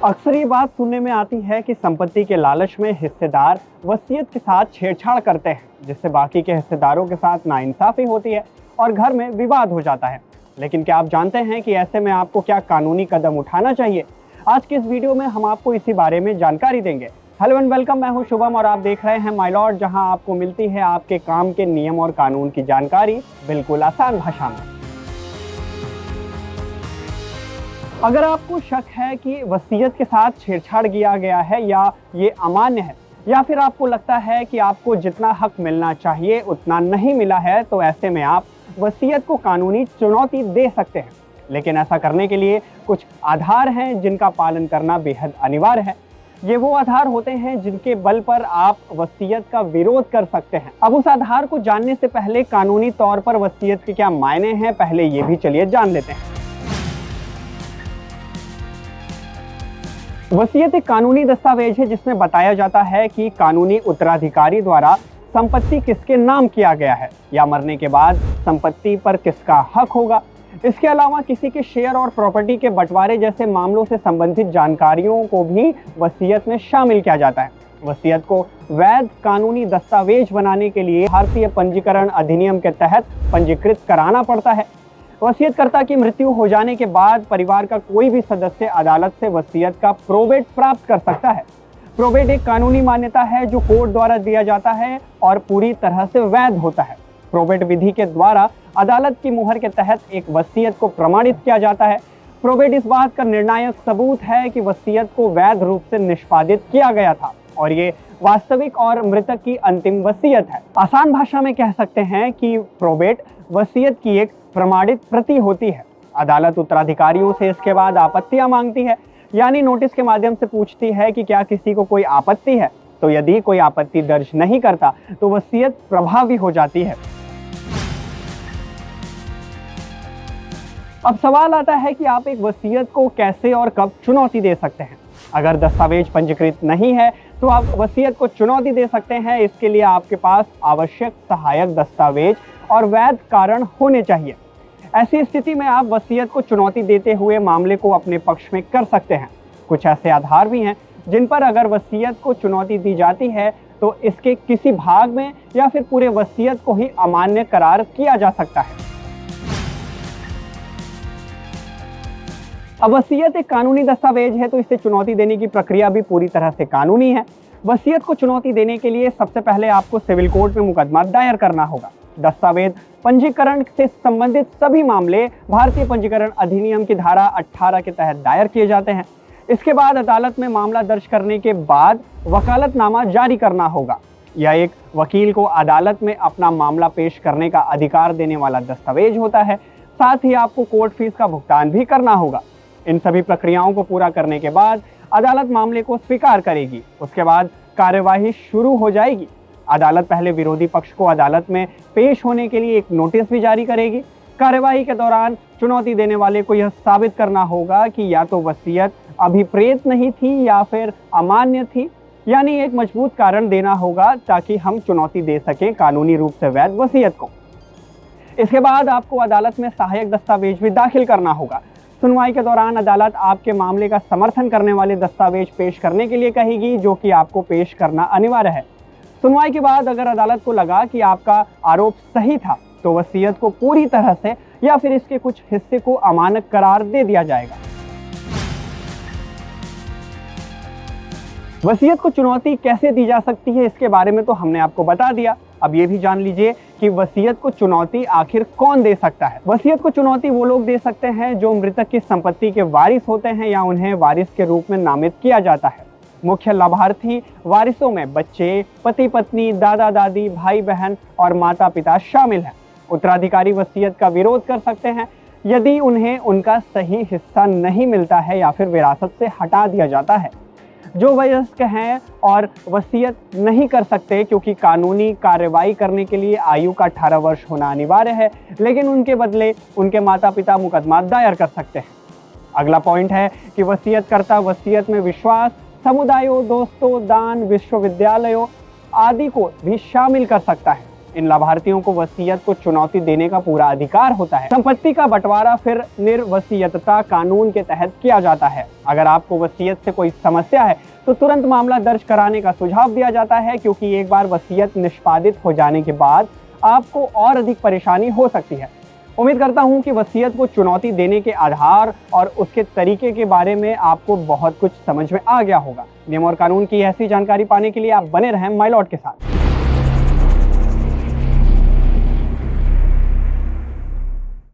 अक्सर ये बात सुनने में आती है कि संपत्ति के लालच में हिस्सेदार वसीयत के साथ छेड़छाड़ करते हैं, जिससे बाकी के हिस्सेदारों के साथ नाइंसाफी होती है और घर में विवाद हो जाता है। लेकिन क्या आप जानते हैं कि ऐसे में आपको क्या कानूनी कदम उठाना चाहिए? आज की इस वीडियो में हम आपको इसी बारे में जानकारी देंगे। हेलो एंड वेलकम, मैं हूं शुभम और आप देख रहे हैं माय लॉर्ड, जहां आपको मिलती है आपके काम के नियम और कानून की जानकारी बिल्कुल आसान भाषा में। अगर आपको शक है कि वसीयत के साथ छेड़छाड़ किया गया है या ये अमान्य है, या फिर आपको लगता है कि आपको जितना हक मिलना चाहिए उतना नहीं मिला है, तो ऐसे में आप वसीयत को कानूनी चुनौती दे सकते हैं। लेकिन ऐसा करने के लिए कुछ आधार हैं जिनका पालन करना बेहद अनिवार्य है। ये वो आधार होते हैं जिनके बल पर आप वसीयत का विरोध कर सकते हैं। अब उस आधार को जानने से पहले कानूनी तौर पर वसीयत के क्या मायने हैं, पहले ये भी चलिए जान लेते हैं। वसीयत एक कानूनी दस्तावेज है जिसमें बताया जाता है कि कानूनी उत्तराधिकारी द्वारा संपत्ति किसके नाम किया गया है या मरने के बाद संपत्ति पर किसका हक होगा। इसके अलावा किसी के शेयर और प्रॉपर्टी के बंटवारे जैसे मामलों से संबंधित जानकारियों को भी वसीयत में शामिल किया जाता है। वसीयत को वैध कानूनी दस्तावेज बनाने के लिए भारतीय पंजीकरण अधिनियम के तहत पंजीकृत कराना पड़ता है। वसीयतकर्ता की मृत्यु हो जाने के बाद परिवार का कोई भी सदस्य अदालत से वसीयत का प्रोबेट प्राप्त कर सकता है। प्रोबेट एक कानूनी मान्यता है जो कोर्ट द्वारा दिया जाता है और पूरी तरह से वैध होता है। प्रोबेट विधि के द्वारा अदालत की मुहर के तहत एक वसीयत को प्रमाणित किया जाता है। प्रोबेट इस बात का निर्णायक सबूत है कि वसीयत को वैध रूप से निष्पादित किया गया था और ये वास्तविक और मृतक की अंतिम वसीयत है। आसान भाषा में कह सकते हैं कि प्रोबेट वसीयत की एक प्रमाणित प्रति होती है। अदालत उत्तराधिकारियों से इसके बाद आपत्तियां मांगती है, यानी नोटिस के माध्यम से पूछती है कि क्या किसी को कोई आपत्ति है। तो यदि कोई आपत्ति दर्ज नहीं करता तो वसीयत प्रभावी हो जाती है। अब सवाल आता है कि आप एक वसीयत को कैसे और कब चुनौती दे सकते हैं। अगर दस्तावेज पंजीकृत नहीं है तो आप वसीयत को चुनौती दे सकते हैं। इसके लिए आपके पास आवश्यक सहायक दस्तावेज और वैध कारण होने चाहिए। ऐसी स्थिति में आप वसीयत को चुनौती देते हुए मामले को अपने पक्ष में कर सकते हैं। कुछ ऐसे आधार भी हैं जिन पर अगर वसीयत को चुनौती दी जाती है तो इसके किसी भाग में या फिर पूरे वसीयत को ही अमान्य करार किया जा सकता है। अब वसीयत एक कानूनी दस्तावेज है तो इसे चुनौती देने की प्रक्रिया भी पूरी तरह से कानूनी है। वसीयत को चुनौती देने के लिए सबसे पहले आपको सिविल कोर्ट में मुकदमा दायर करना होगा। दस्तावेज पंजीकरण से संबंधित सभी मामले भारतीय पंजीकरण अधिनियम की धारा 18 के तहत दायर किए जाते हैं। इसके बाद अदालत में मामला दर्ज करने के बाद वकालतनामा जारी करना होगा। यह एक वकील को अदालत में अपना मामला पेश करने का अधिकार देने वाला दस्तावेज होता है। साथ ही आपको कोर्ट फीस का भुगतान भी करना होगा। इन सभी प्रक्रियाओं को पूरा करने के बाद अदालत मामले को स्वीकार करेगी। उसके बाद कार्यवाही शुरू हो जाएगी। अदालत पहले विरोधी पक्ष को अदालत में पेश होने के लिए एक नोटिस भी जारी करेगी। कार्यवाही के दौरान चुनौती देने वाले को यह साबित करना होगा कि या तो वसीयत अभिप्रेत नहीं थी या फिर अमान्य थी, यानी एक मजबूत कारण देना होगा ताकि हम चुनौती दे सकें कानूनी रूप से वैध वसीयत को। इसके बाद आपको अदालत में सहायक दस्तावेज भी दाखिल करना होगा। सुनवाई के दौरान अदालत आपके मामले का समर्थन करने वाले दस्तावेज पेश करने के लिए कहेगी, जो कि आपको पेश करना अनिवार्य है। सुनवाई के बाद अगर अदालत को लगा कि आपका आरोप सही था तो वसीयत को पूरी तरह से या फिर इसके कुछ हिस्से को अमानक करार दे दिया जाएगा। वसीयत को चुनौती कैसे दी जा सकती है, इसके बारे में तो हमने आपको बता दिया। अब ये भी जान लीजिए कि वसीयत को चुनौती आखिर कौन दे सकता है। वसीयत को चुनौती वो लोग दे सकते हैं जो मृतक की संपत्ति के वारिस होते हैं या उन्हें वारिस के रूप में नामित किया जाता है। मुख्य लाभार्थी वारिसों में बच्चे, पति पत्नी, दादा दादी, भाई बहन और माता पिता शामिल हैं। उत्तराधिकारी वसीयत का विरोध कर सकते हैं यदि उन्हें उनका सही हिस्सा नहीं मिलता है या फिर विरासत से हटा दिया जाता है। जो वयस्क हैं और वसीयत नहीं कर सकते क्योंकि कानूनी कार्रवाई करने के लिए आयु का 18 वर्ष होना अनिवार्य है, लेकिन उनके बदले उनके माता पिता मुकदमा दायर कर सकते हैं। अगला पॉइंट है कि वसीयतकर्ता वसीयत में विश्वास, समुदायों, दोस्तों, दान, विश्वविद्यालयों आदि को भी शामिल कर सकता है। इन लाभार्थियों को वसीयत को चुनौती देने का पूरा अधिकार होता है। संपत्ति का बंटवारा फिर निर्वसीयतता कानून के तहत किया जाता है। अगर आपको वसीयत से कोई समस्या है तो तुरंत मामला दर्ज कराने का सुझाव दिया जाता है, क्योंकि एक बार वसीयत निष्पादित हो जाने के बाद आपको और अधिक परेशानी हो सकती है। उम्मीद करता हूं कि वसीयत को चुनौती देने के आधार और उसके तरीके के बारे में आपको बहुत कुछ समझ में आ गया होगा। नियम और कानून की ऐसी जानकारी पाने के लिए आप बने रहें माई लॉट के साथ।